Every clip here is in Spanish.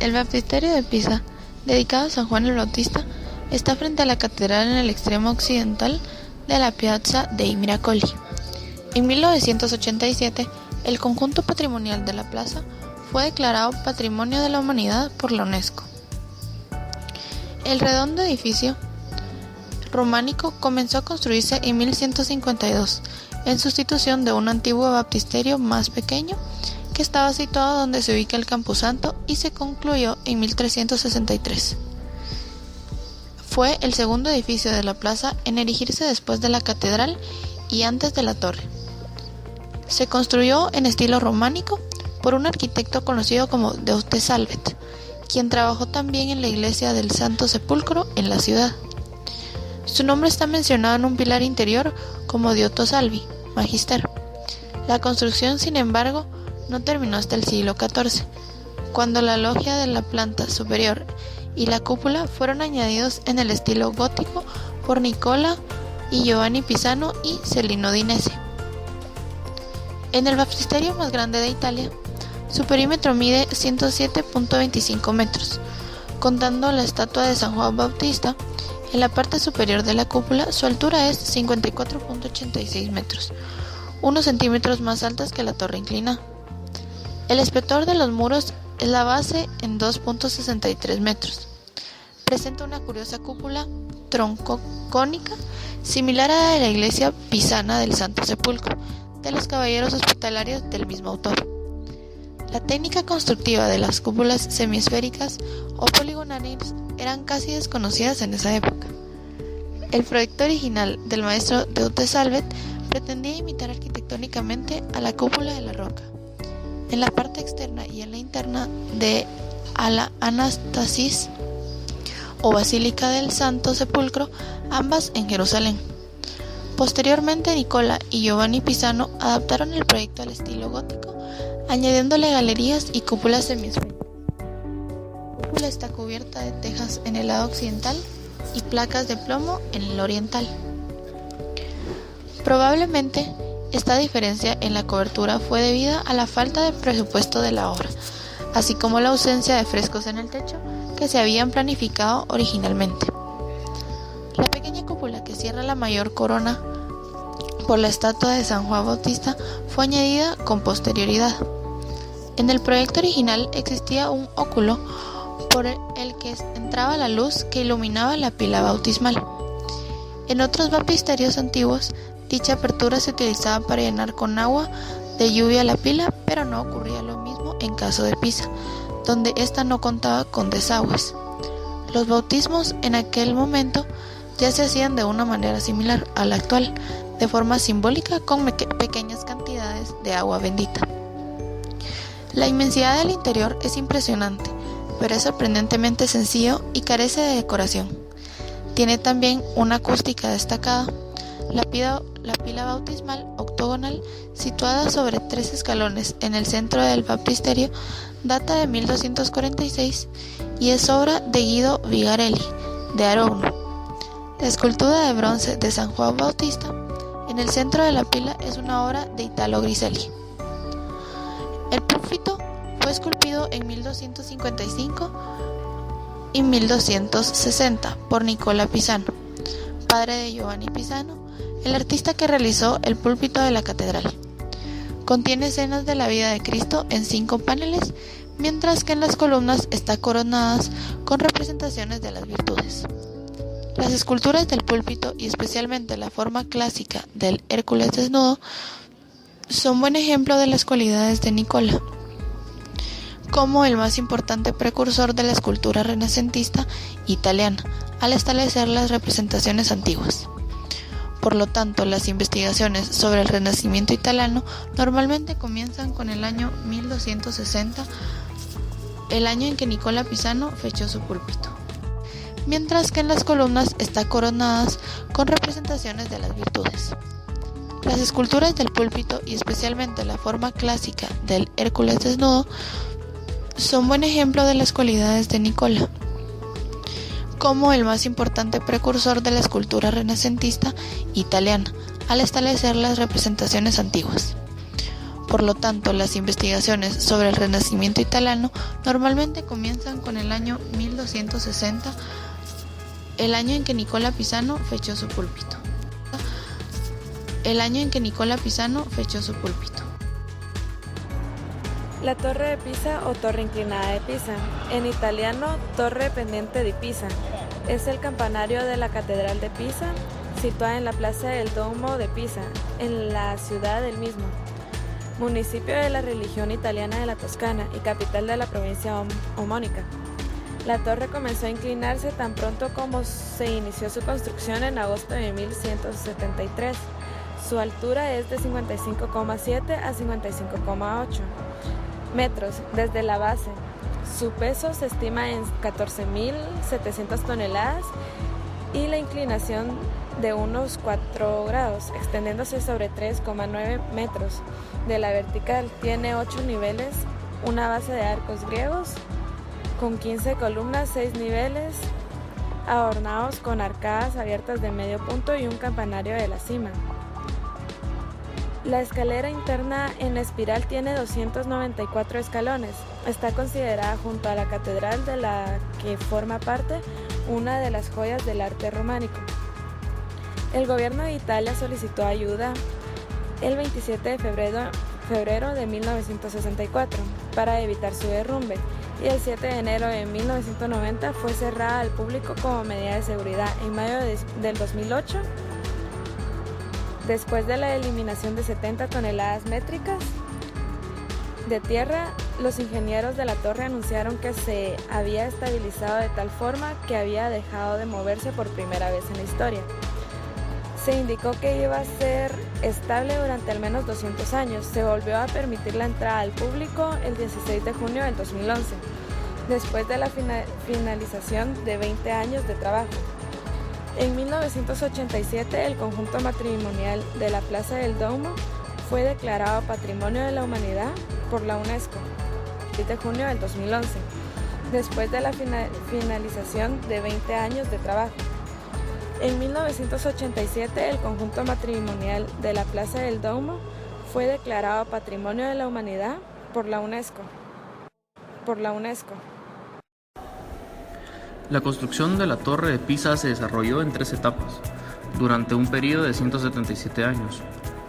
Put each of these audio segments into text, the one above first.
El baptisterio de Pisa, dedicado a San Juan el Bautista, está frente a la catedral en el extremo occidental de la Piazza dei Miracoli. En 1987, el conjunto patrimonial de la plaza fue declarado Patrimonio de la Humanidad por la UNESCO. El redondo edificio románico comenzó a construirse en 1152, en sustitución de un antiguo baptisterio más pequeño que estaba situado donde se ubica el Camposanto, y se concluyó en 1363. Fue el segundo edificio de la plaza en erigirse después de la catedral y antes de la torre. Se construyó en estilo románico por un arquitecto conocido como de Salvet, quien trabajó también en la iglesia del Santo Sepulcro en la ciudad. Su nombre está mencionado en un pilar interior como Dioto Salvi, magister. La construcción, sin embargo, no terminó hasta el siglo XIV, cuando la logia de la planta superior y la cúpula fueron añadidos en el estilo gótico por Nicola y Giovanni Pisano y Celino Dinesi. En el baptisterio más grande de Italia, su perímetro mide 107.25 metros, contando la estatua de San Juan Bautista. En la parte superior de la cúpula, su altura es 54.86 metros, unos centímetros más altas que la torre inclinada. El espesor de los muros es la base en 2.63 metros. Presenta una curiosa cúpula troncocónica, similar a la de la iglesia pisana del Santo Sepulcro, de los caballeros hospitalarios del mismo autor. La técnica constructiva de las cúpulas semiesféricas o poligonales eran casi desconocidas en esa época. El proyecto original del maestro de Salvet pretendía imitar arquitectónicamente a la cúpula de la roca. En la parte externa y en la interna de la Anastasis o Basílica del Santo Sepulcro, ambas en Jerusalén. Posteriormente, Nicola y Giovanni Pisano adaptaron el proyecto al estilo gótico, añadiéndole galerías y cúpulas semiesféricas. La cúpula está cubierta de tejas en el lado occidental y placas de plomo en el oriental. Probablemente, esta diferencia en la cobertura fue debida a la falta de presupuesto de la obra, así como la ausencia de frescos en el techo que se habían planificado originalmente. La pequeña cúpula que cierra la mayor corona por la estatua de San Juan Bautista fue añadida con posterioridad. En el proyecto original existía un óculo por el que entraba la luz que iluminaba la pila bautismal. En otros baptisterios antiguos, dicha apertura se utilizaba para llenar con agua de lluvia la pila, pero no ocurría lo mismo en caso de Pisa, donde ésta no contaba con desagües. Los bautismos en aquel momento ya se hacían de una manera similar a la actual, de forma simbólica con pequeñas cantidades de agua bendita. La inmensidad del interior es impresionante, pero es sorprendentemente sencillo y carece de decoración. Tiene también una acústica destacada. La pila bautismal octogonal, situada sobre 3 escalones en el centro del baptisterio, data de 1246 y es obra de Guido Vigarelli, de Arauno. La escultura de bronce de San Juan Bautista en el centro de la pila es una obra de Italo Griselli. El púlpito fue esculpido en 1255 y 1260 por Nicola Pisano, padre de Giovanni Pisano, el artista que realizó el púlpito de la catedral. Contiene escenas de la vida de Cristo en 5 paneles, mientras que en las columnas está coronadas con representaciones de las virtudes. Las esculturas del púlpito, y especialmente la forma clásica del Hércules desnudo, son buen ejemplo de las cualidades de Nicola, como el más importante precursor de la escultura renacentista italiana, al establecer las representaciones antiguas. Por lo tanto, las investigaciones sobre el Renacimiento italiano normalmente comienzan con el año 1260, el año en que Nicola Pisano fechó su púlpito, mientras que en las columnas está coronadas con representaciones de las virtudes. Las esculturas del púlpito, y especialmente la forma clásica del Hércules desnudo, son buen ejemplo de las cualidades de Nicola, como el más importante precursor de la escultura renacentista italiana, al establecer las representaciones antiguas. Por lo tanto, las investigaciones sobre el Renacimiento italiano normalmente comienzan con el año 1260, el año en que Nicola Pisano fechó su púlpito. La Torre de Pisa o Torre Inclinada de Pisa, en italiano Torre Pendiente di Pisa, es el campanario de la Catedral de Pisa, situada en la Plaza del Duomo de Pisa, en la ciudad del mismo, municipio de la región italiana de la Toscana y capital de la provincia homónica. La torre comenzó a inclinarse tan pronto como se inició su construcción en agosto de 1173. Su altura es de 55,7 a 55,8 metros desde la base. Su peso se estima en 14.700 toneladas y la inclinación de unos 4 grados, extendiéndose sobre 3,9 metros de la vertical. Tiene 8 niveles, una base de arcos griegos con 15 columnas, 6 niveles adornados con arcadas abiertas de medio punto y un campanario de la cima. La escalera interna en espiral tiene 294 escalones. Está considerada junto a la catedral de la que forma parte una de las joyas del arte románico. El gobierno de Italia solicitó ayuda el 27 de febrero de 1964 para evitar su derrumbe y el 7 de enero de 1990 fue cerrada al público como medida de seguridad. En mayo del 2008, después de la eliminación de 70 toneladas métricas de tierra, los ingenieros de la torre anunciaron que se había estabilizado de tal forma que había dejado de moverse por primera vez en la historia. Se indicó que iba a ser estable durante al menos 200 años. Se volvió a permitir la entrada al público el 16 de junio del 2011, después de la finalización de 20 años de trabajo. En 1987, el conjunto matrimonial de la Plaza del Duomo fue declarado Patrimonio de la Humanidad por la UNESCO el 7 de junio del 2011, después de la finalización de 20 años de trabajo. En 1987, el conjunto matrimonial de la Plaza del Duomo fue declarado Patrimonio de la Humanidad por la UNESCO. La construcción de la Torre de Pisa se desarrolló en 3 etapas, durante un periodo de 177 años.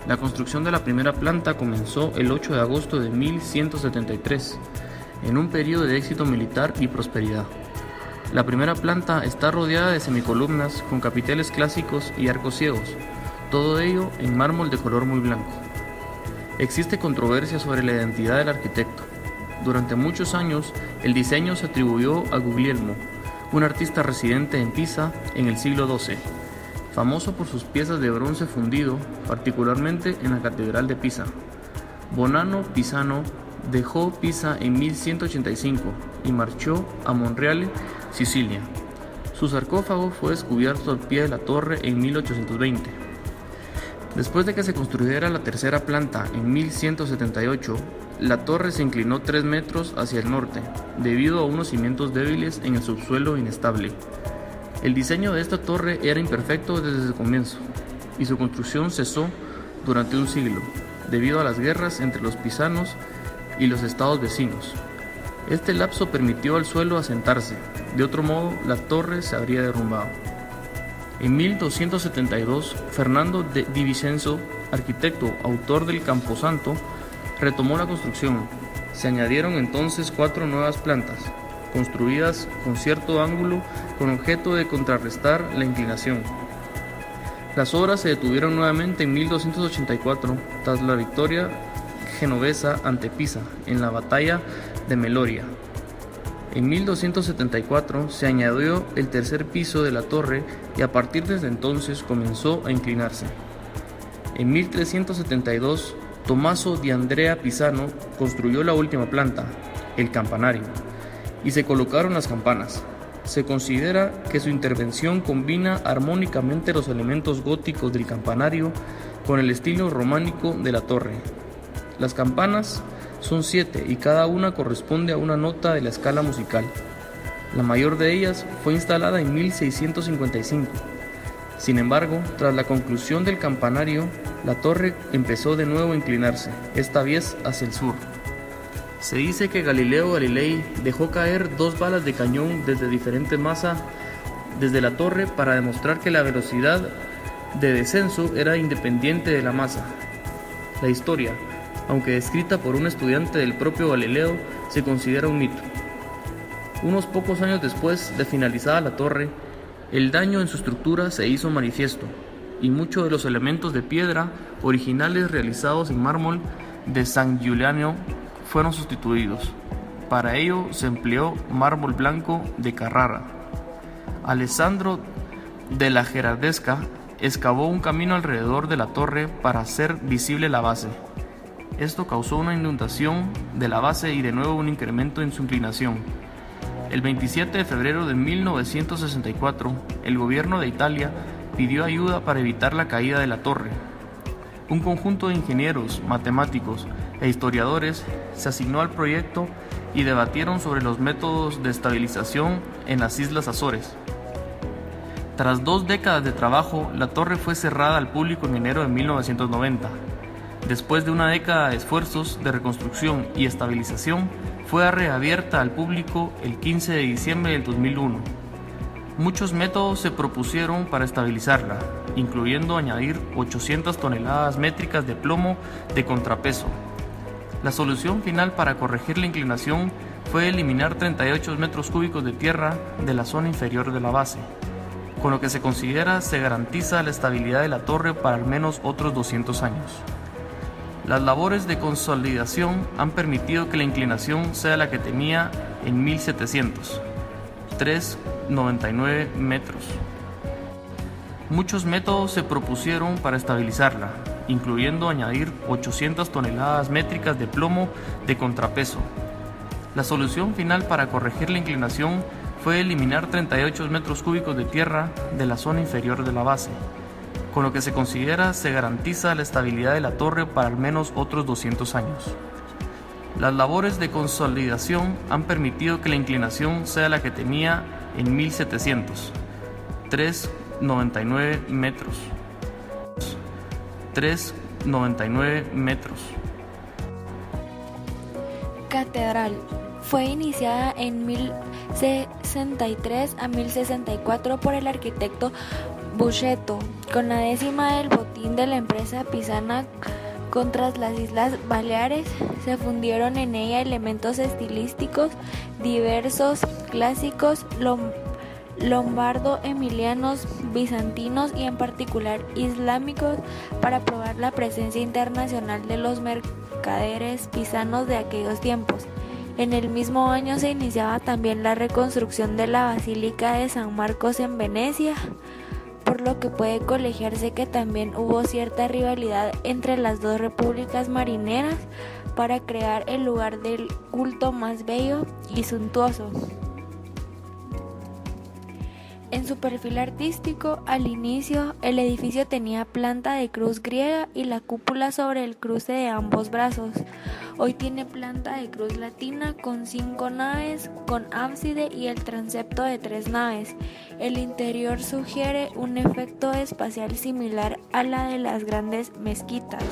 La construcción de la primera planta comenzó el 8 de agosto de 1173, en un periodo de éxito militar y prosperidad. La primera planta está rodeada de semicolumnas con capiteles clásicos y arcos ciegos, todo ello en mármol de color muy blanco. Existe controversia sobre la identidad del arquitecto. Durante muchos años, el diseño se atribuyó a Guglielmo, un artista residente en Pisa en el siglo XII, famoso por sus piezas de bronce fundido, particularmente en la Catedral de Pisa. Bonanno Pisano dejó Pisa en 1185 y marchó a Monreale, Sicilia. Su sarcófago fue descubierto al pie de la torre en 1820. Después de que se construyera la tercera planta en 1178, la torre se inclinó 3 metros hacia el norte, debido a unos cimientos débiles en el subsuelo inestable. El diseño de esta torre era imperfecto desde el comienzo, y su construcción cesó durante un siglo, debido a las guerras entre los pisanos y los estados vecinos. Este lapso permitió al suelo asentarse, de otro modo la torre se habría derrumbado. En 1272, Fernando di Vicenzo, arquitecto, autor del Camposanto, retomó la construcción. Se añadieron entonces 4 nuevas plantas, construidas con cierto ángulo con objeto de contrarrestar la inclinación. Las obras se detuvieron nuevamente en 1284 tras la victoria genovesa ante Pisa en la batalla de Meloria. En 1274 se añadió el tercer piso de la torre y a partir de entonces comenzó a inclinarse. En 1372 Tommaso di Andrea Pisano construyó la última planta, el campanario, y se colocaron las campanas. Se considera que su intervención combina armónicamente los elementos góticos del campanario con el estilo románico de la torre. Las campanas son 7 y cada una corresponde a una nota de la escala musical. La mayor de ellas fue instalada en 1655. Sin embargo, tras la conclusión del campanario, la torre empezó de nuevo a inclinarse, esta vez hacia el sur. Se dice que Galileo Galilei dejó caer 2 balas de cañón desde diferente masa desde la torre para demostrar que la velocidad de descenso era independiente de la masa. La historia, aunque descrita por un estudiante del propio Galileo, se considera un mito. Unos pocos años después de finalizada la torre, el daño en su estructura se hizo manifiesto y muchos de los elementos de piedra originales realizados en mármol de San Giuliano fueron sustituidos. Para ello se empleó mármol blanco de Carrara. Alessandro de la Gherardesca excavó un camino alrededor de la torre para hacer visible la base. Esto causó una inundación de la base y de nuevo un incremento en su inclinación. El 27 de febrero de 1964, el gobierno de Italia pidió ayuda para evitar la caída de la torre. Un conjunto de ingenieros, matemáticos e historiadores se asignó al proyecto y debatieron sobre los métodos de estabilización en las Islas Azores. Tras 2 décadas de trabajo, la torre fue cerrada al público en enero de 1990. Después de una década de esfuerzos de reconstrucción y estabilización, fue reabierta al público el 15 de diciembre del 2001. Muchos métodos se propusieron para estabilizarla, incluyendo añadir 800 toneladas métricas de plomo de contrapeso. La solución final para corregir la inclinación fue eliminar 38 metros cúbicos de tierra de la zona inferior de la base, con lo que se considera se garantiza la estabilidad de la torre para al menos otros 200 años. Las labores de consolidación han permitido que la inclinación sea la que tenía en 1700, 3,99 metros. Muchos métodos se propusieron para estabilizarla, incluyendo añadir 800 toneladas métricas de plomo de contrapeso. La solución final para corregir la inclinación fue eliminar 38 metros cúbicos de tierra de la zona inferior de la base, con lo que se considera se garantiza la estabilidad de la torre para al menos otros 200 años. Las labores de consolidación han permitido que la inclinación sea la que tenía en 1700, 3,99 metros. 3,99 metros. Catedral. Fue iniciada en 1063 a 1064 por el arquitecto Buscetto, con la 10ª del botín de la empresa pisana contra las Islas Baleares. Se fundieron en ella elementos estilísticos diversos, clásicos, lombardo, emilianos, bizantinos y en particular islámicos, para probar la presencia internacional de los mercaderes pisanos de aquellos tiempos. En el mismo año se iniciaba también la reconstrucción de la Basílica de San Marcos en Venecia, por lo que puede colegiarse que también hubo cierta rivalidad entre las dos repúblicas marineras para crear el lugar del culto más bello y suntuoso. En su perfil artístico, al inicio, el edificio tenía planta de cruz griega y la cúpula sobre el cruce de ambos brazos. Hoy tiene planta de cruz latina con 5 naves, con ábside y el transepto de 3 naves. El interior sugiere un efecto espacial similar a la de las grandes mezquitas.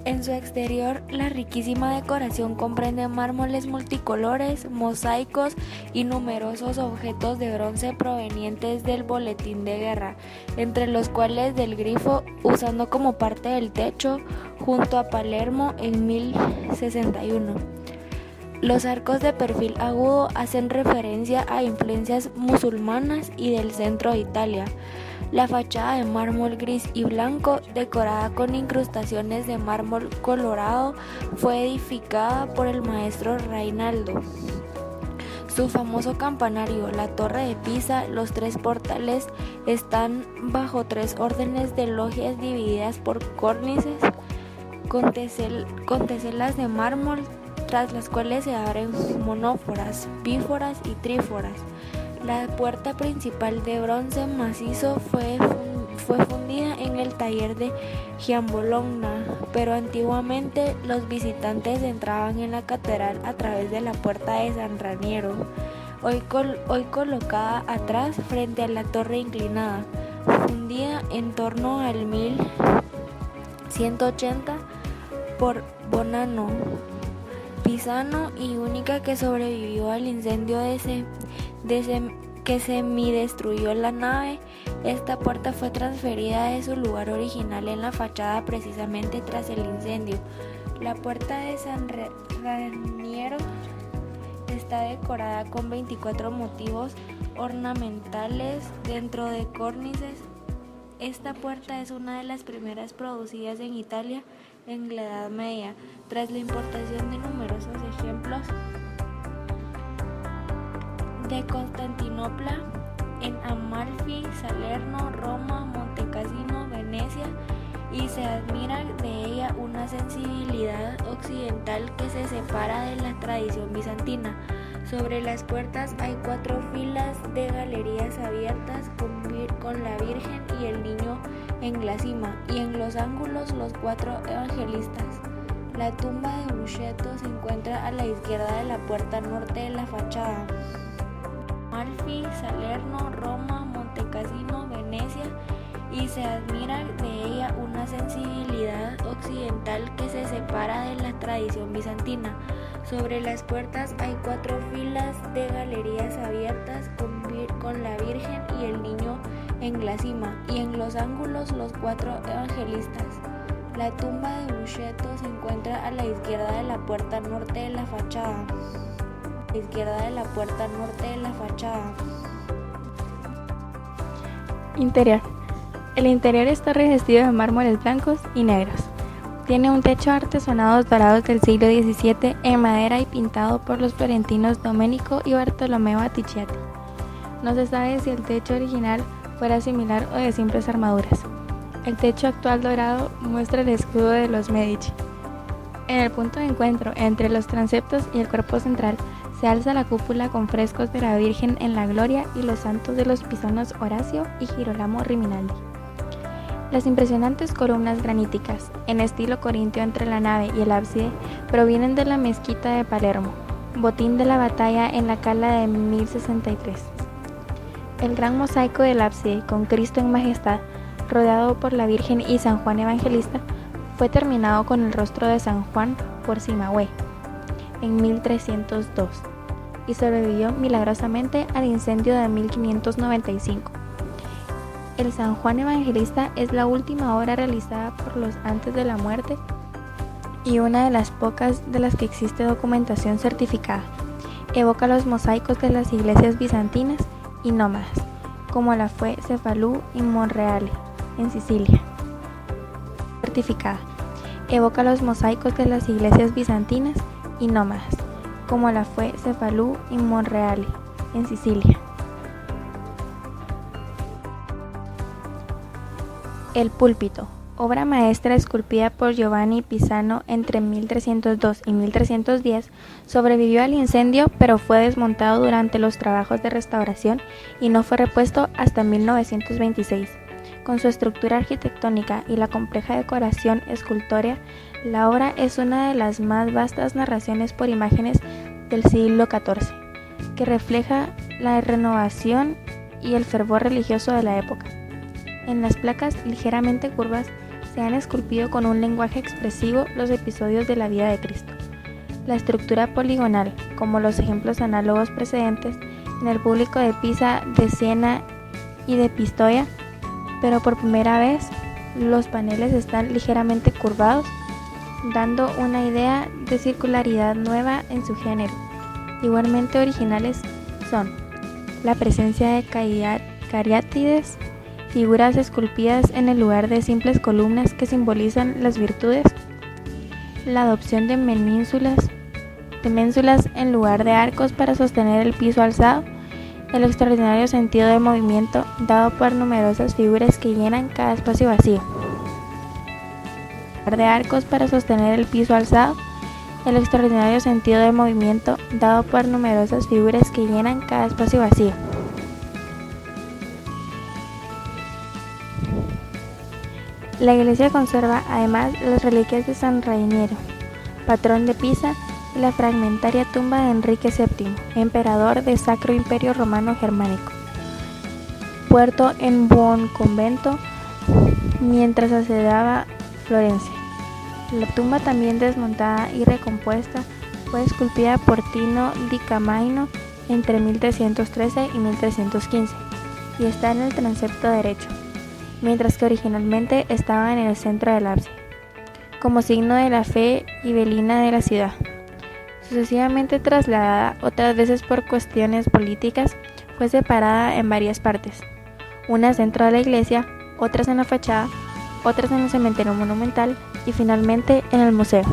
En su exterior, la riquísima decoración comprende mármoles multicolores, mosaicos y numerosos objetos de bronce provenientes del boletín de guerra, entre los cuales del grifo, usando como parte del techo, junto a Palermo en 1061. Los arcos de perfil agudo hacen referencia a influencias musulmanas y del centro de Italia. La fachada de mármol gris y blanco, decorada con incrustaciones de mármol colorado, fue edificada por el maestro Rainaldo. Su famoso campanario, la Torre de Pisa, los 3 portales están bajo 3 órdenes de logias divididas por córnices con teselas de mármol, tras las cuales se abren monóforas, bíforas y tríforas. La puerta principal de bronce macizo fue fue fundida en el taller de Giambologna, pero antiguamente los visitantes entraban en la catedral a través de la puerta de San Raniero, hoy colocada atrás frente a la torre inclinada, fundida en torno al 1180 por Bonanno Pisano y única que sobrevivió al incendio que semidestruyó la nave. Esta puerta fue transferida de su lugar original en la fachada precisamente tras el incendio. La puerta de San Raniero está decorada con 24 motivos ornamentales dentro de cornices. Esta puerta es una de las primeras producidas en Italia en la Edad Media, tras la importación de numerosos ejemplos de Constantinopla, en Amalfi, Salerno, Roma, Montecassino, Venecia, y se admira de ella una sensibilidad occidental que se separa de la tradición bizantina. Sobre las puertas hay 4 filas de galerías abiertas con la Virgen y el Niño en la cima, y en los ángulos los 4 evangelistas. La tumba de Buscetto se encuentra a la izquierda de la puerta norte de la fachada. Amalfi, Salerno, Roma, Montecassino, Venecia, y se admira de ella una sensibilidad occidental que se separa de la tradición bizantina. Sobre las puertas hay 4 filas de galerías abiertas con la Virgen y el Niño en la cima, y en los ángulos los 4 evangelistas. La tumba de Buscetto se encuentra a la izquierda de la puerta norte de la fachada. Interior. El interior está revestido de mármoles blancos y negros. Tiene un techo de artesonados dorados del siglo XVII en madera y pintado por los florentinos Domenico y Bartolomeo Atticciati. No se sabe si el techo original fuera similar o de simples armaduras. El techo actual dorado muestra el escudo de los Medici. En el punto de encuentro entre los transeptos y el cuerpo central se alza la cúpula con frescos de la Virgen en la Gloria y los santos de los pisonos Horacio y Girolamo Riminaldi. Las impresionantes columnas graníticas, en estilo corintio entre la nave y el ábside, provienen de la mezquita de Palermo, botín de la batalla en la Cala de 1063. El gran mosaico del ábside, con Cristo en majestad, rodeado por la Virgen y San Juan Evangelista, fue terminado con el rostro de San Juan por Cimahue en 1302 y sobrevivió milagrosamente al incendio de 1595. El San Juan Evangelista es la última obra realizada por los antes de la muerte y una de las pocas de las que existe documentación certificada. Evoca los mosaicos de las iglesias bizantinas y nómadas, como la fue Cefalù y Monreale, en Sicilia. Certificada. Evoca los mosaicos de las iglesias bizantinas y nómadas, como la fue Cefalù y Monreale, en Sicilia. El púlpito, obra maestra esculpida por Giovanni Pisano entre 1302 y 1310, sobrevivió al incendio pero fue desmontado durante los trabajos de restauración y no fue repuesto hasta 1926. Con su estructura arquitectónica y la compleja decoración escultórea, la obra es una de las más vastas narraciones por imágenes del siglo XIV, que refleja la renovación y el fervor religioso de la época. En las placas ligeramente curvas se han esculpido con un lenguaje expresivo los episodios de la vida de Cristo. La estructura poligonal, como los ejemplos análogos precedentes, en el público de Pisa, de Siena y de Pistoia, pero por primera vez los paneles están ligeramente curvados, dando una idea de circularidad nueva en su género. Igualmente originales son la presencia de cariátides, figuras esculpidas en el lugar de simples columnas que simbolizan las virtudes, la adopción de menínsulas en lugar de arcos para sostener el piso alzado, el extraordinario sentido de movimiento dado por numerosas figuras que llenan cada espacio vacío. De arcos para sostener el piso alzado, el extraordinario sentido de movimiento dado por numerosas figuras que llenan cada espacio vacío. La iglesia conserva además las reliquias de San Rainiero, patrón de Pisa, y la fragmentaria tumba de Enrique VII, emperador del Sacro Imperio Romano Germánico, puerto en Buon Convento mientras asediaba Florencia. La tumba, también desmontada y recompuesta, fue esculpida por Tino di Camaino entre 1313 y 1315 y está en el transepto derecho, mientras que originalmente estaba en el centro del ábside, como signo de la fe ibelina de la ciudad. Sucesivamente trasladada, otras veces por cuestiones políticas, fue separada en varias partes, unas dentro de la iglesia, otras en la fachada, otras en el cementerio monumental y finalmente en el museo.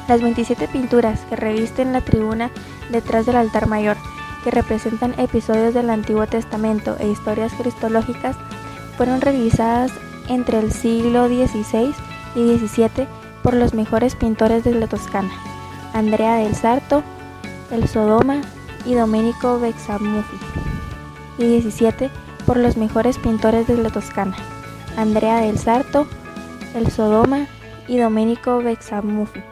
Las 27 pinturas que revisten la tribuna detrás del altar mayor, que representan episodios del Antiguo Testamento e historias cristológicas, fueron realizadas entre el siglo XVI y XVII por los mejores pintores de la Toscana, Andrea del Sarto, el Sodoma y Domenico Beccamuffy, y XVII por los mejores pintores de la Toscana, Andrea del Sarto, el Sodoma y Domenico Beccamuffy.